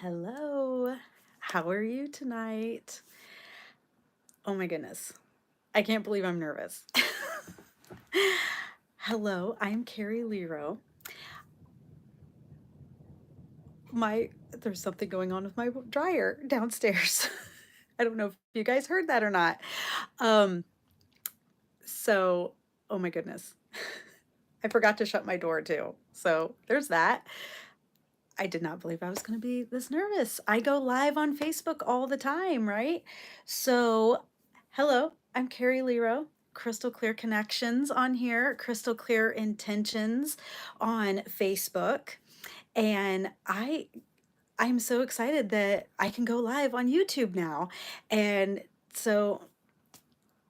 Hello. How are you tonight? Oh my goodness. I can't believe I'm nervous. Hello, I'm Carrie Lero. There's something going on with my dryer downstairs. I don't know if you guys heard that or not. Um, so, oh my goodness. I forgot to shut my door too. So there's that. I did not believe I was going to be this nervous. I go live on Facebook all the time, right? So, hello, I'm Carrie Lero, Crystal Clear Connections on here, Crystal Clear Intentions on Facebook. And I'm so excited that I can go live on YouTube now. And so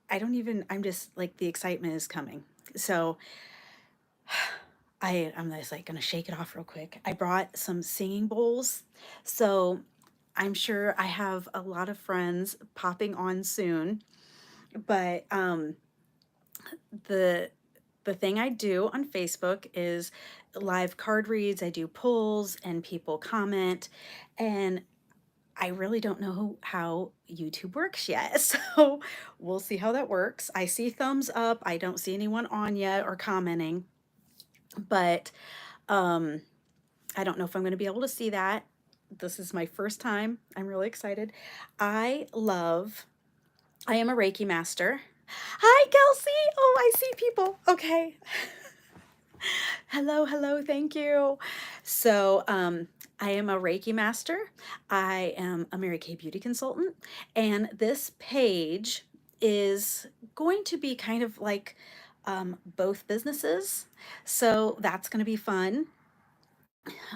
I'm just like the excitement is coming. So I'm just like gonna shake it off real quick. I brought some singing bowls. So I'm sure I have a lot of friends popping on soon, but the the thing I do on Facebook is live card reads. I do polls and people comment, and I really don't know how YouTube works yet. So we'll see how that works. I see thumbs up. I don't see anyone on yet or commenting, but um I don't know if I'm going to be able to see that. This is my first time. I'm really excited. I love, I am a Reiki master. Hi, Kelsey. Oh, I see people. Okay. Hello, hello. Thank you. So, I am a Reiki master. I am a Mary Kay beauty consultant. And this page is going to be kind of like both businesses. So that's going to be fun.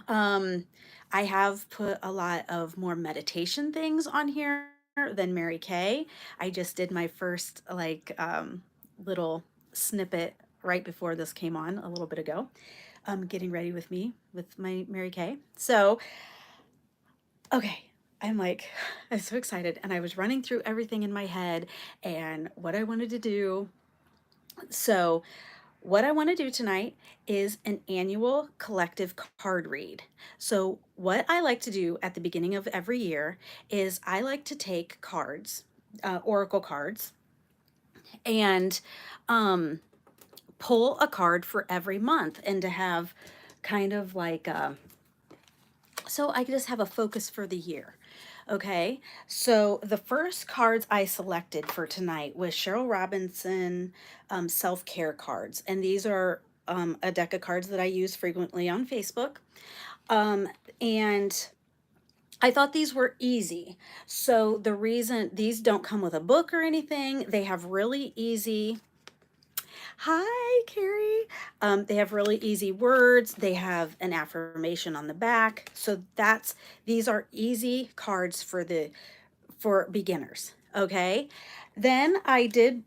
Um, I have put a lot of more meditation things on here than Mary Kay. I just did my first little snippet right before this came on a little bit ago. Getting ready with me with my Mary Kay. So, okay, I'm like, I'm so excited. And I was running through everything in my head and what I wanted to do. So, what I want to do tonight is an annual collective card read. So, what I like to do at the beginning of every year is I like to take cards, oracle cards, and um, pull a card for every month and to have kind of like so I just have a focus for the year. Okay, so the first cards I selected for tonight was Cheryl Robinson self care cards, and these are a deck of cards that I use frequently on Facebook. And I thought these were easy. So the reason these don't come with a book or anything, they have really easy. Hi, Carrie. They have really easy words. They have an affirmation on the back. So these are easy cards for beginners. Okay. Then I did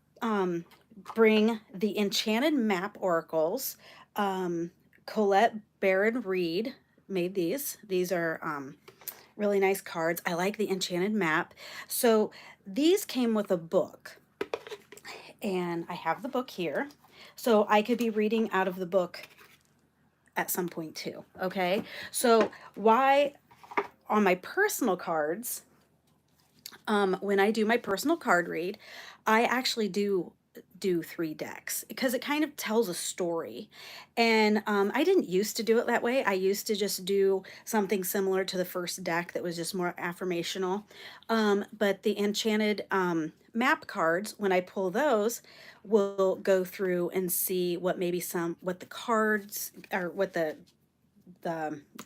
bring the Enchanted Map Oracles. Colette Baron Reed made these. These are really nice cards. I like the Enchanted Map. So these came with a book, and I have the book here. So I could be reading out of the book at some point too. Okay. So why on my personal cards, when I do my personal card read, I actually do 3 decks because it kind of tells a story. And I didn't used to do it that way. I used to just do something similar to the first deck that was just more affirmational. But the enchanted map cards, when I pull those, will go through and see what the cards or what the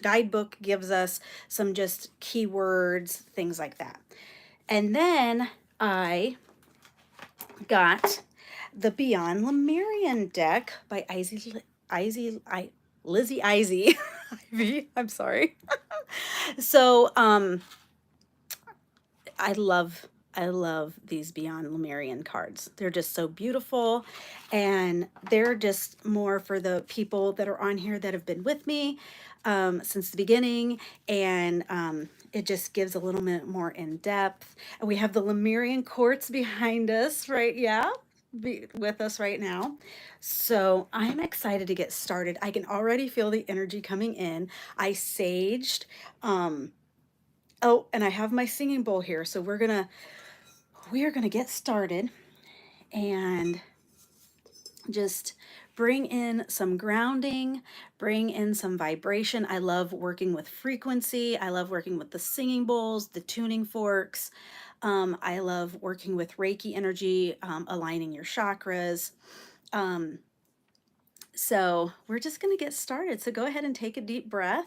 guidebook gives us, some just keywords, things like that. And then I got the Beyond Lemurian deck by Lizzie Izzy. Ivy, I'm sorry. So I love these Beyond Lemurian cards. They're just so beautiful, and they're just more for the people that are on here that have been with me since the beginning, and it just gives a little bit more in depth. And we have the Lemurian quartz behind us, right? Yeah, with us right now. So I'm excited to get started. I can already feel the energy coming in. I saged. Um, Oh, and I have my singing bowl here, so we are gonna get started and just bring in some grounding, bring in some vibration. I love working with frequency. I love working with the singing bowls, the tuning forks. I love working with Reiki energy, aligning your chakras. Um, so we're just going to get started. So go ahead and take a deep breath.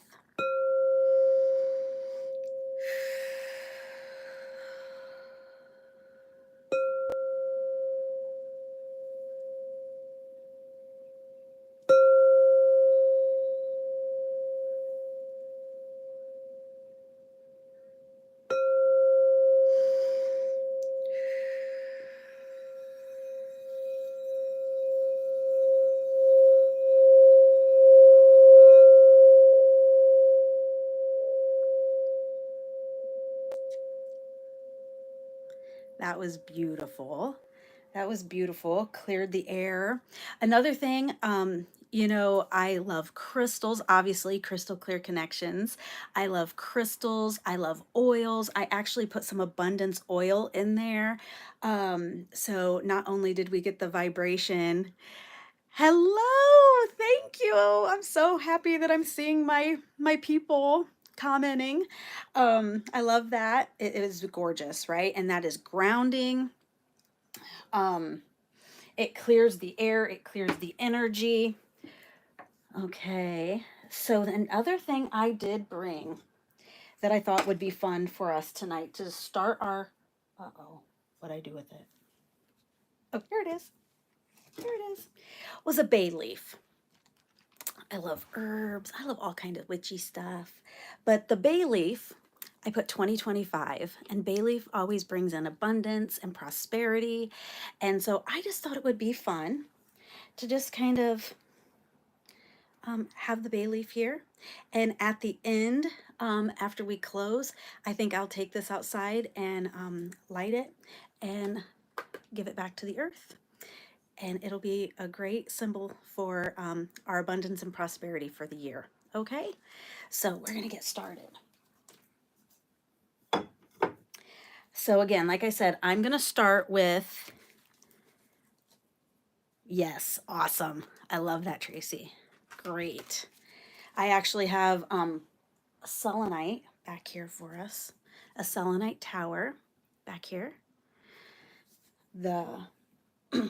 That was beautiful. That was beautiful. Cleared the air. Another thing, I love crystals, obviously, crystal clear connections. I love crystals. I love oils. I actually put some abundance oil in there. So not only did we get the vibration, hello, thank you. I'm so happy that I'm seeing my people commenting. I love that. It is gorgeous, right? And that is grounding. Um, it clears the air, it clears the energy. Okay, so then other thing I did bring that I thought would be fun for us tonight to start our, uh-oh, what'd I do with it? Oh, here it is. Here it is. Was a bay leaf. I love herbs. I love all kind of witchy stuff. But the bay leaf, I put 2025, and bay leaf always brings in abundance and prosperity. And so I just thought it would be fun to just kind of have the bay leaf here. And at the end, after we close, I think I'll take this outside and light it and give it back to the earth. And it'll be a great symbol for our abundance and prosperity for the year. Okay, so we're gonna get started. So again, like I said, I'm gonna start with, yes, awesome. I love that, Tracy. Great. I actually have a selenite back here for us, a selenite tower back here. The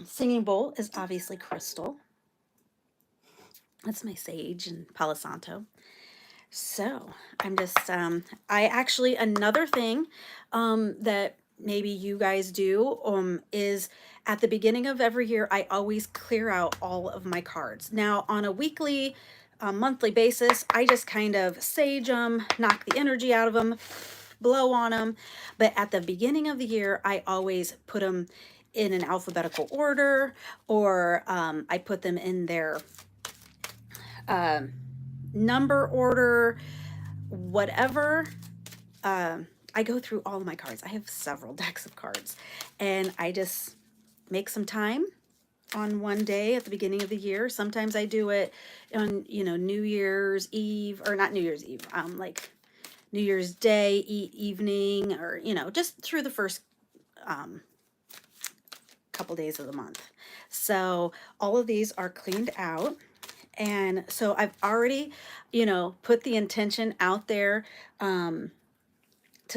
singing bowl is obviously crystal. That's my sage and Palo Santo. So I'm just, I actually, another thing that maybe you guys do is at the beginning of every year, I always clear out all of my cards. Now on a weekly, monthly basis, I just kind of sage them, knock the energy out of them, blow on them. But at the beginning of the year, I always put them in an alphabetical order, or I put them in their number order, whatever. I go through all of my cards. I have several decks of cards, and I just make some time on one day at the beginning of the year. Sometimes I do it on, New Year's Eve, or not New Year's Eve, like New Year's Day evening, or, just through the first couple days of the month. So all of these are cleaned out. And so I've already, put the intention out there to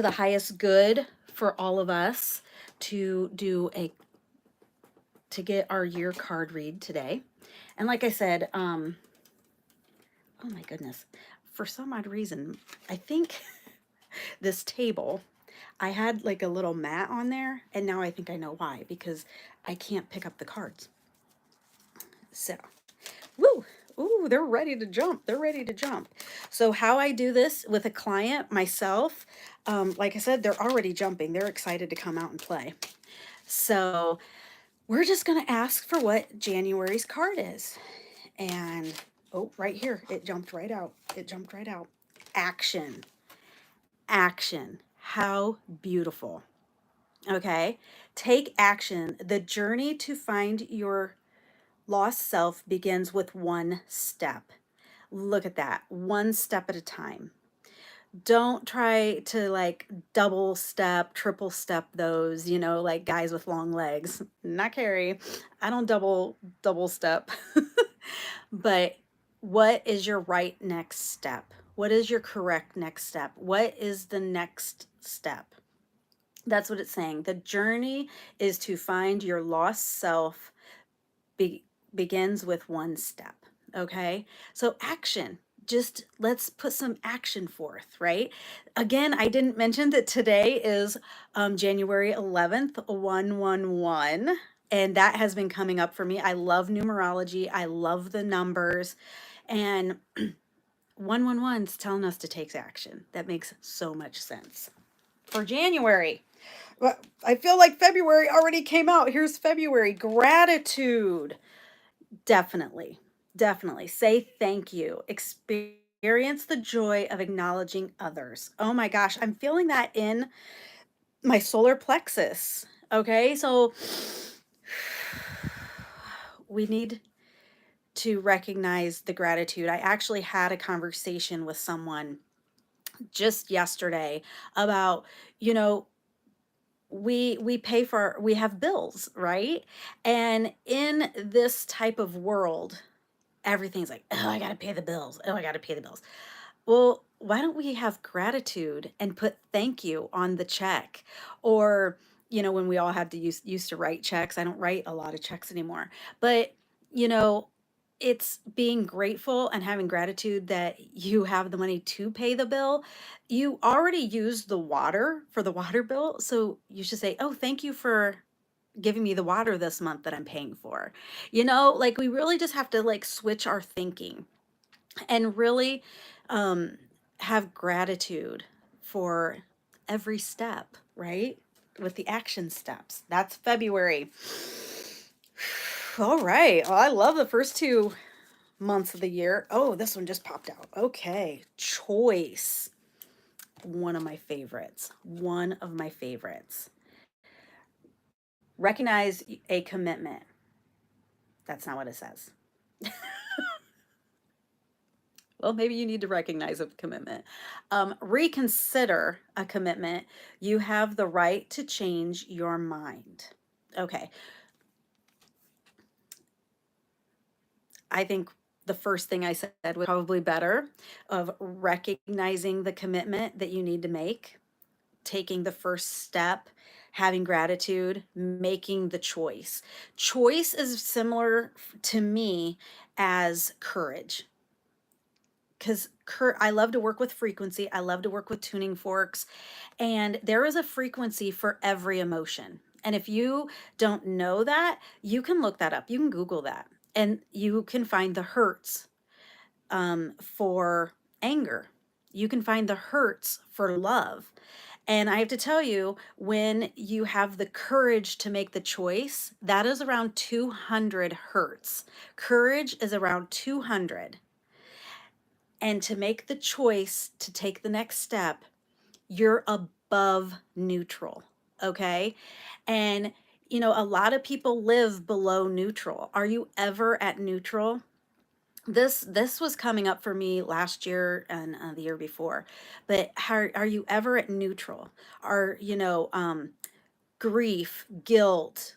the highest good for all of us to get our year card read today. And like I said, oh my goodness, for some odd reason, I think this table, I had like a little mat on there, and now I think I know why, because I can't pick up the cards. So, woo, ooh, they're ready to jump. They're ready to jump. So how I do this with a client myself, like I said, they're already jumping. They're excited to come out and play. So we're just going to ask for what January's card is. And, oh, right here, it jumped right out. It jumped right out. Action. Action. How beautiful. Okay. Take action. The journey to find your lost self begins with one step. Look at that. One step at a time. Don't try to like double step, triple step those, like guys with long legs. Not Carrie. I don't double step. But what is your right next step? What is your correct next step? What is the next step? That's what it's saying. The journey is to find your lost self be, begins with one step. Okay. So, action. Just let's put some action forth, right? Again, I didn't mention that today is January 11th, 111. And that has been coming up for me. I love numerology, I love the numbers. And 111 is telling us to take action. That makes so much sense. For January, well, I feel like February already came out. Here's February. Gratitude. Definitely. Definitely. Say thank you. Experience the joy of acknowledging others. Oh my gosh, I'm feeling that in my solar plexus. Okay, so we need to recognize the gratitude. I actually had a conversation with someone just yesterday about, you know, we have bills, right? And in this type of world, everything's like, oh, I got to pay the bills. Oh, I got to pay the bills. Well, why don't we have gratitude and put thank you on the check? Or, when we all had to used to write checks, I don't write a lot of checks anymore. But, you know, it's being grateful and having gratitude that you have the money to pay the bill. You already used the water for the water bill. So you should say, oh, thank you for giving me the water this month that I'm paying for. Like we really just have to like switch our thinking and really um, have gratitude for every step, right? With the action steps. That's February. All right. Well, I love the first 2 months of the year. Oh, this one just popped out. Okay. Choice. One of my favorites. One of my favorites. Recognize a commitment. That's not what it says. Well, maybe you need to recognize a commitment. Reconsider a commitment. You have the right to change your mind. Okay. I think the first thing I said was probably better of recognizing the commitment that you need to make, taking the first step, having gratitude, making the choice. Choice is similar to me as courage. Because I love to work with frequency. I love to work with tuning forks. And there is a frequency for every emotion. And if you don't know that, you can look that up. You can Google that. And you can find the hertz for anger. You can find the hertz for love. And I have to tell you, when you have the courage to make the choice, that is around 200 hertz. Courage is around 200. And to make the choice to take the next step, you're above neutral. Okay. And, a lot of people live below neutral. Are you ever at neutral? This was coming up for me last year and the year before. But how are you ever at neutral? Are, grief, guilt,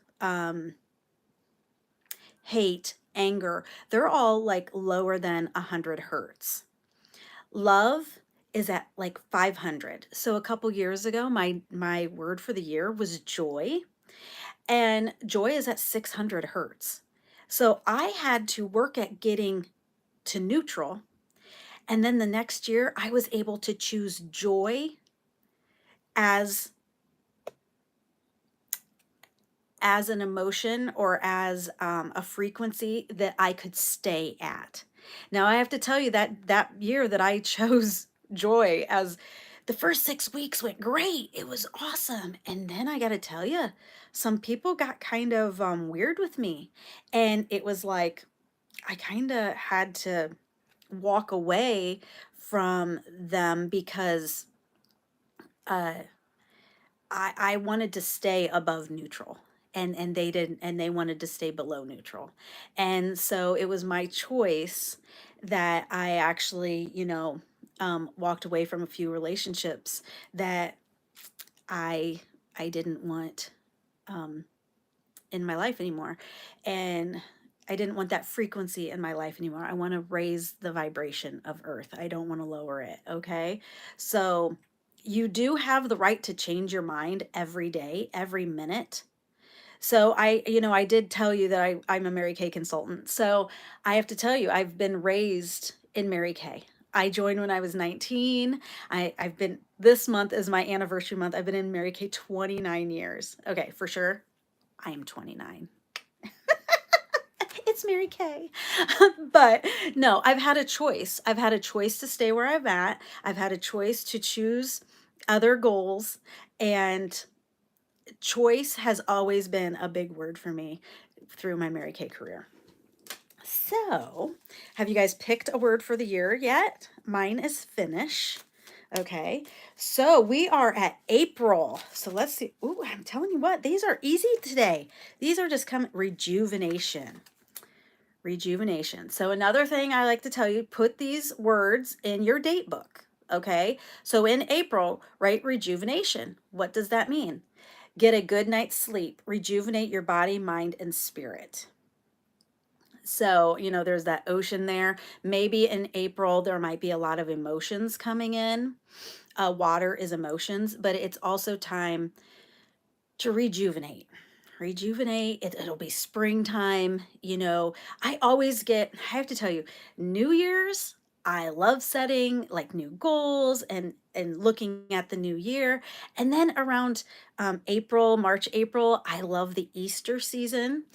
hate, anger, they're all like lower than 100 hertz. Love is at like 500. So a couple years ago, my word for the year was joy, and joy is at 600 hertz. So I had to work at getting to neutral, and then the next year I was able to choose joy as an emotion or as a frequency that I could stay at. Now I have to tell you that that year that I chose joy as the first 6 weeks went great. It was awesome. And then I got to tell you, some people got kind of weird with me. And it was like, I kind of had to walk away from them because uh, I wanted to stay above neutral, and they didn't, and they wanted to stay below neutral. And so it was my choice that I actually, walked away from a few relationships that I I didn't want um, in my life anymore, and I didn't want that frequency in my life anymore. I want to raise the vibration of Earth. I don't want to lower it. Okay, so you do have the right to change your mind every day, every minute. So I did tell you that I'm a Mary Kay consultant. So I have to tell you, I've been raised in Mary Kay. I joined when I was 19. I've been, this month is my anniversary month. I've been in Mary Kay 29 years. Okay, for sure. I am 29. It's Mary Kay. But no, I've had a choice. I've had a choice to stay where I'm at. I've had a choice to choose other goals, and choice has always been a big word for me through my Mary Kay career. So, have you guys picked a word for the year yet? Mine is finish. Okay, so we are at April. So let's see. Ooh, I'm telling you what, these are easy today. These are just coming. Rejuvenation. Rejuvenation. So another thing I like to tell you, put these words in your date book. Okay, so in April, write rejuvenation. What does that mean? Get a good night's sleep, rejuvenate your body, mind, and spirit. So, there's that ocean there. Maybe in April, there might be a lot of emotions coming in. Water is emotions, but it's also time to rejuvenate. Rejuvenate. It'll be springtime. I have to tell you, New Year's, I love setting like new goals and looking at the new year. And then around April, March, April, I love the Easter season.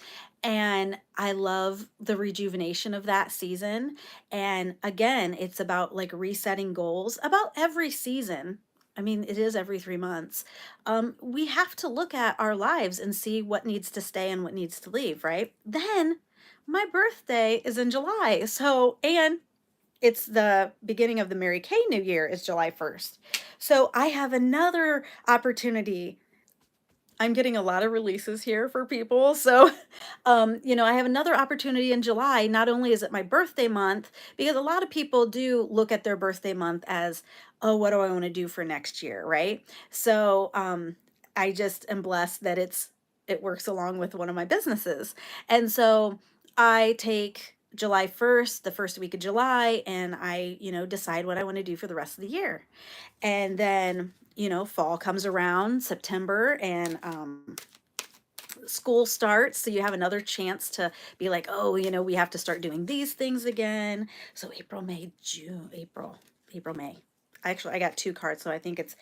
And I love the rejuvenation of that season. And again, it's about like resetting goals about every season. I mean, it is every 3 months. We have to look at our lives and see what needs to stay and what needs to leave, right? Then my birthday is in July. So, and it's the beginning of the Mary Kay New Year is July 1st. So I have another opportunity. I'm getting a lot of releases here for people. So, I have another opportunity in July. Not only is it my birthday month, because a lot of people do look at their birthday month as, oh, what do I want to do for next year, right? So, I just am blessed that it works along with one of my businesses. And so I take July 1st, the first week of July, and I, decide what I want to do for the rest of the year. And then, fall comes around, September, and school starts. So you have another chance to be like, oh, we have to start doing these things again. So April, May, June, April, May. Actually, I got two cards. So I think it's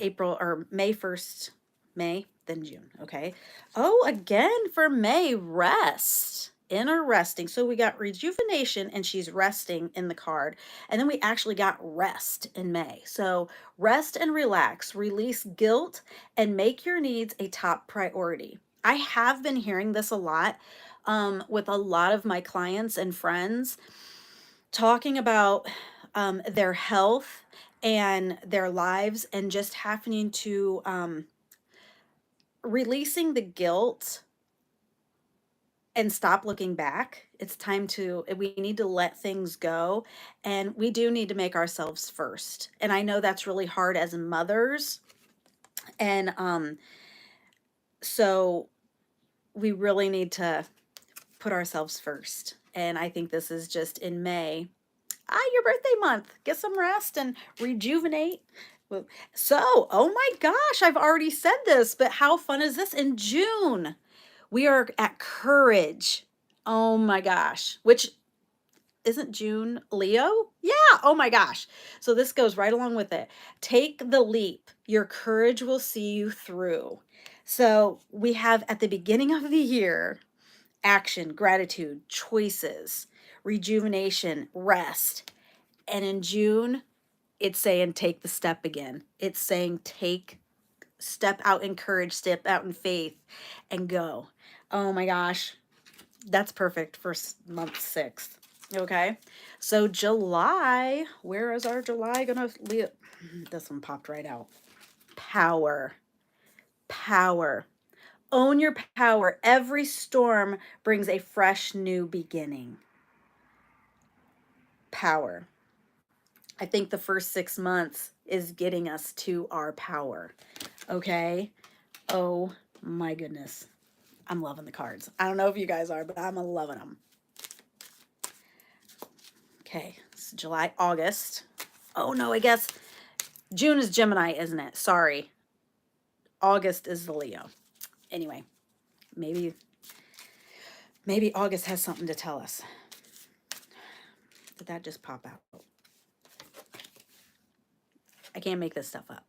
April or May 1st, May, then June. Okay. Oh, again for May, rest. Inner resting. So we got rejuvenation and she's resting in the card. And then we actually got rest in May. So rest and relax, release guilt, and make your needs a top priority. I have been hearing this a lot with a lot of my clients and friends talking about their health and their lives and just happening to releasing the guilt and stop looking back. It's time we need to let things go, and we do need to make ourselves first. And I know that's really hard as mothers. And so we really need to put ourselves first. And I think this is just in May. Your birthday month. Get some rest and rejuvenate. So, oh my gosh, I've already said this, but how fun is this? In June, we are at Courage. Oh my gosh, which isn't June Leo? Yeah, oh my gosh. So this goes right along with it. Take the leap. Your courage will see you through. So we have at the beginning of the year action, gratitude, choices, rejuvenation, rest. And in June, it's saying take the step again. It's saying step out in courage, step out in faith, and go. Oh my gosh, that's perfect for month 6. Okay, so July, where is our July gonna live? This one popped right out. Power. Power. Own your power. Every storm brings a fresh new beginning. Power. I think the first 6 months is getting us to our power. Okay. Oh my goodness. I'm loving the cards. I don't know if you guys are, but I'm loving them. Okay. It's July, August. Oh no, I guess June is Gemini, isn't it? Sorry. August is the Leo. Anyway, maybe August has something to tell us. Did that just pop out? I can't make this stuff up.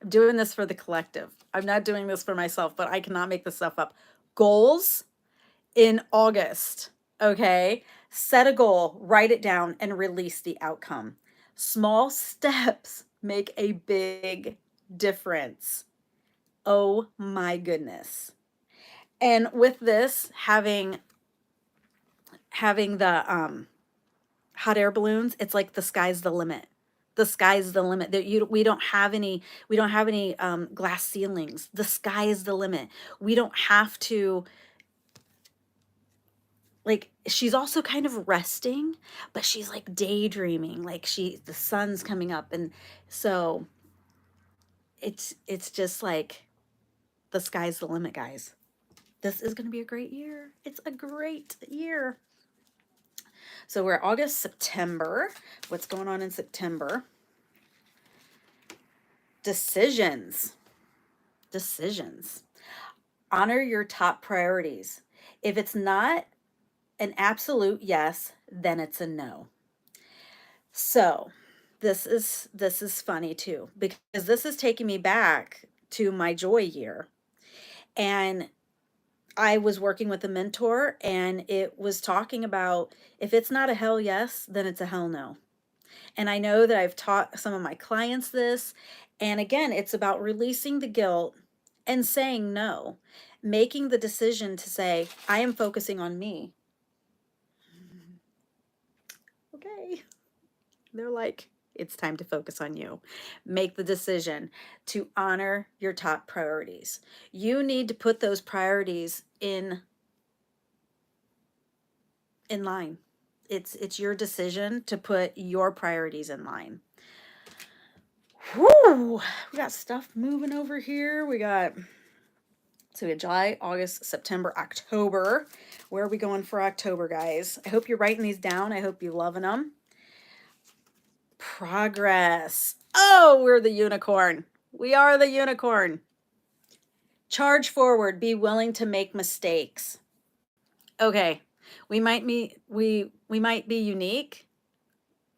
I'm doing this for the collective. I'm not doing this for myself, but I cannot make this stuff up. Goals in August, okay? Set a goal, write it down, and release the outcome. Small steps make a big difference. Oh my goodness. And with this, having the hot air balloons, it's like the sky's the limit. The sky's the limit. We don't have any glass ceilings. The sky is the limit. We don't have to, like, she's also kind of resting, but she's like daydreaming, like the sun's coming up, and so it's just like the sky's the limit, guys. This is going to be a great year. It's a great year. So we're August, September. What's going on in September? Decisions. Honor your top priorities. If it's not an absolute yes, then it's a no. So this is funny too, because this is taking me back to my joy year. And I was working with a mentor, and it was talking about, if it's not a hell yes, then it's a hell no. And I know that I've taught some of my clients this. And again, it's about releasing the guilt and saying no, making the decision to say, I am focusing on me. Okay. They're like, it's time to focus on you. Make the decision to honor your top priorities. You need to put those priorities in line. It's your decision to put your priorities in line. Whoo! We got stuff moving over here. We got July, August, September, October. Where are we going for October, guys? I hope you're writing these down. I hope you're loving them. Progress. Oh, we're the unicorn. We are the unicorn. Charge forward. Be willing to make mistakes. Okay. We might be unique,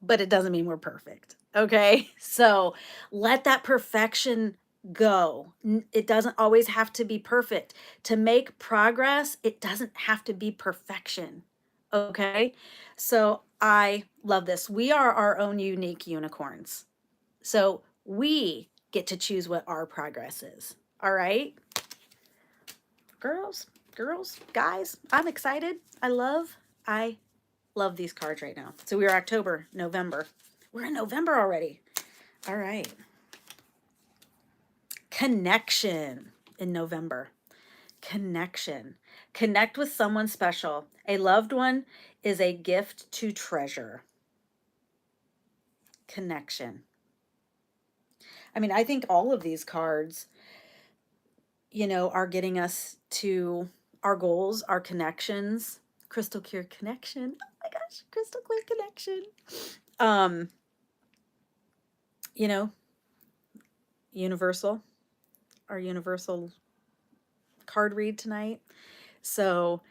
but it doesn't mean we're perfect. Okay? So, let that perfection go. It doesn't always have to be perfect. To make progress, it doesn't have to be perfection. Okay? So, I love this. We are our own unique unicorns. So, we get to choose what our progress is. All right? Girls, guys, I'm excited. I love these cards right now. So we are October, November. We're in November already. All right. Connection in November. Connection. Connect with someone special. A loved one is a gift to treasure. Connection. I mean, I think all of these cards, are getting us to our goals, our connections. Crystal clear connection. Oh my gosh, crystal clear connection. Universal, our universal card read tonight. So,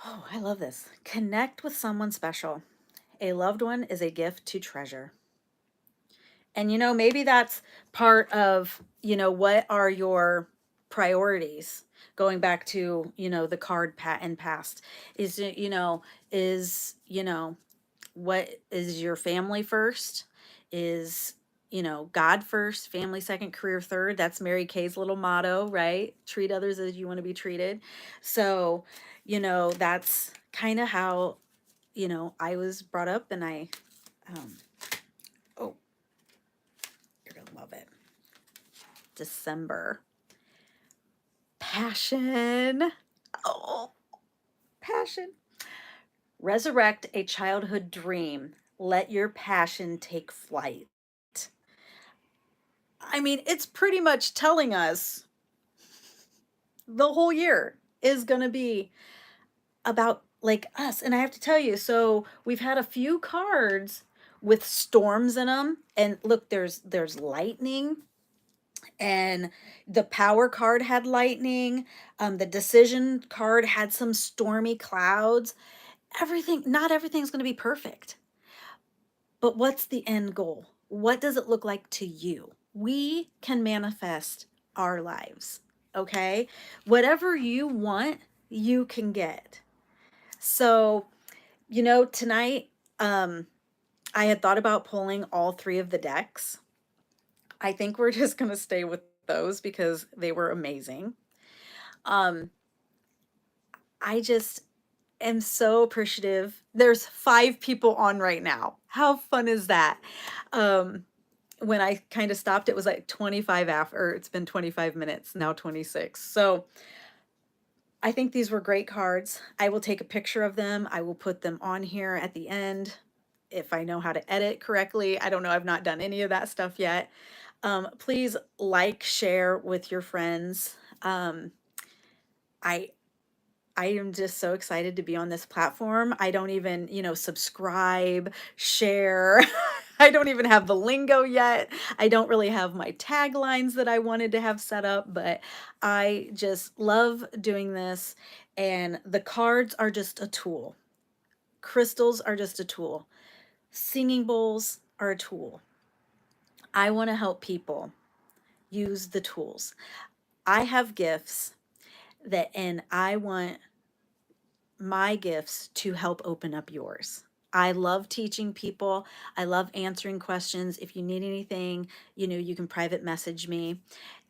I love this. Connect with someone special. A loved one is a gift to treasure. And maybe that's part of, what are your priorities? Going back to, the card and past is, what is your family first? Is, God first, family second, career third. That's Mary Kay's little motto, right? Treat others as you want to be treated. So, that's kind of how, I was brought up, and oh, you're going to love it. December. Passion. Oh, passion. Resurrect a childhood dream. Let your passion take flight. I mean, it's pretty much telling us the whole year is going to be about like us. And I have to tell you, so we've had a few cards with storms in them. And look, there's lightning, and the power card had lightning. The decision card had some stormy clouds. Everything, not everything's going to be perfect. But what's the end goal? What does it look like to you? We can manifest our lives, okay? Whatever you want, you can get. So, tonight, I had thought about pulling all three of the decks. I think we're just going to stay with those because they were amazing. Um, I just am so appreciative. There's 5 people on right now. How fun is that? Um, when I kind of stopped, it was like 25 after, or it's been 25 minutes, now 26. So I think these were great cards. I will take a picture of them. I will put them on here at the end if I know how to edit correctly. I don't know. I've not done any of that stuff yet. Please like, share with your friends. I I am just so excited to be on this platform. I don't even, subscribe, share. I don't even have the lingo yet. I don't really have my taglines that I wanted to have set up, but I just love doing this. And the cards are just a tool. Crystals are just a tool. Singing bowls are a tool. I want to help people use the tools. I have gifts and I want my gifts to help open up yours. I love teaching people. I love answering questions. If you need anything, you can private message me.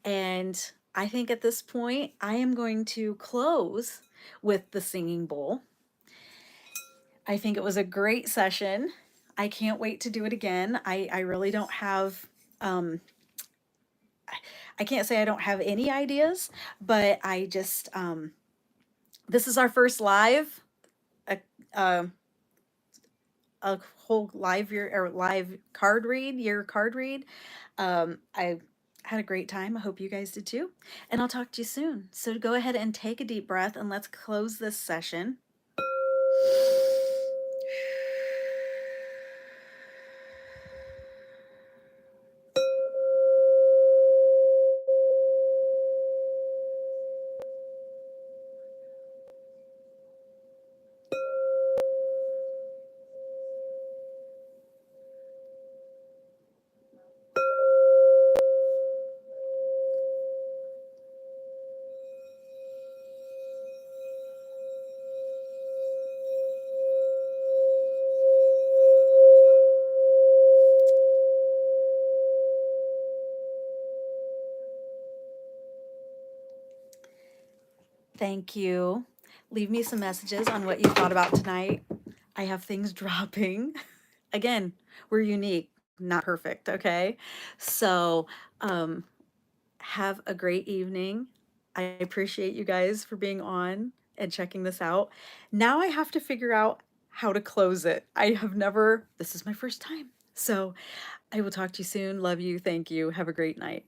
And I think at this point, I am going to close with the singing bowl. I think it was a great session. I can't wait to do it again. I really don't have, I can't say I don't have any ideas, but I just, this is our first live. Uh, a whole live year or live card read. I had a great time. I hope you guys did too. And I'll talk to you soon. So go ahead and take a deep breath and let's close this session. Thank you. Leave me some messages on what you thought about tonight. I have things dropping. Again, we're unique, not perfect, okay? So, um, have a great evening. I appreciate you guys for being on and checking this out. Now I have to figure out how to close it. I have never, this is my first time. So I will talk to you soon. Love you. Thank you. Have a great night.